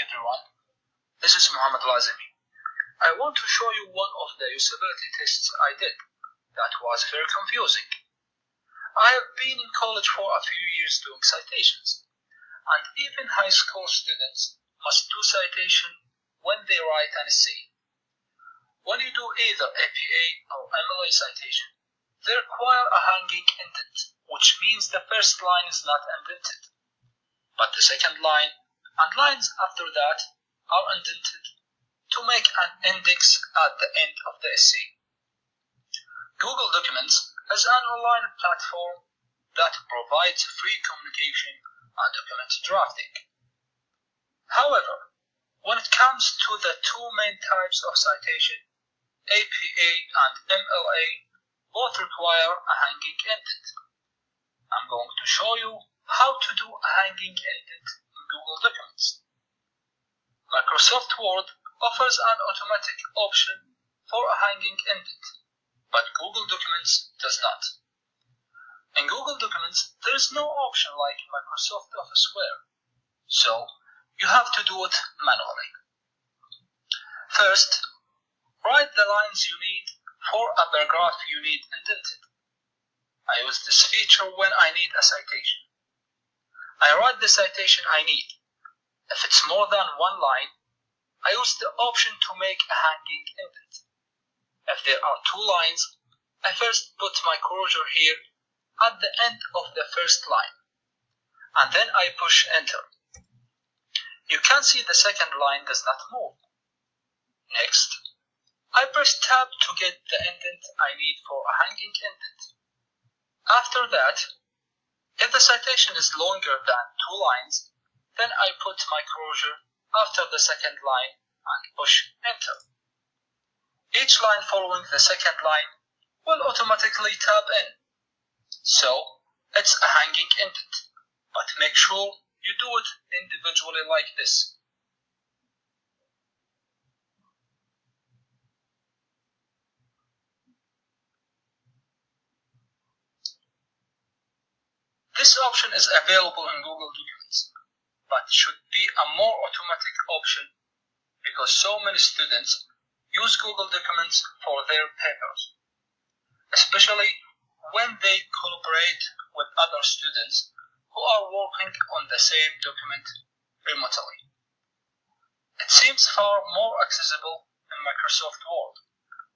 everyone, this is Muhammad Lazimi. I want to show you one of the usability tests I did that was very confusing. I have been in college for a few years doing citations, and even high school students must do citation when they write an essay. When you do either APA or MLA citation, they require a hanging indent, which means the first line is not indented, but the second line and lines after that are indented to make an index at the end of the essay. Google Documents is an online platform that provides free communication and document drafting. However, when it comes to the two main types of citation, APA and MLA, both require a hanging indent. I'm going to show you how to do a hanging indent in Google Documents. Microsoft Word offers an automatic option for a hanging indent, but Google Documents does not. In Google Documents, there is no option like Microsoft Office Word, so you have to do it manually. First, write the lines you need for a paragraph you need indented. I use this feature when I need a citation. I write the citation I need. If it's more than one line, I use the option to make a hanging indent. If there are two lines, I first put my cursor here at the end of the first line, and then I push enter. You can see the second line does not move. Next, I press tab to get the indent I need for a hanging indent. After that, if the citation is longer than two lines, then I put my cursor after the second line and push enter. Each line following the second line will automatically tab in. So, it's a hanging indent, but make sure you do it individually like this. This option is available in Google Documents, but should be a more automatic option because so many students use Google Documents for their papers, especially when they collaborate with other students who are working on the same document remotely. It seems far more accessible in Microsoft Word.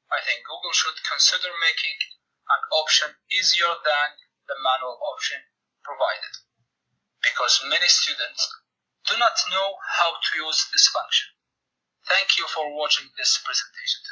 I think Google should consider making an option easier than the manual option provided, because many students do not know how to use this function. Thank you for watching this presentation.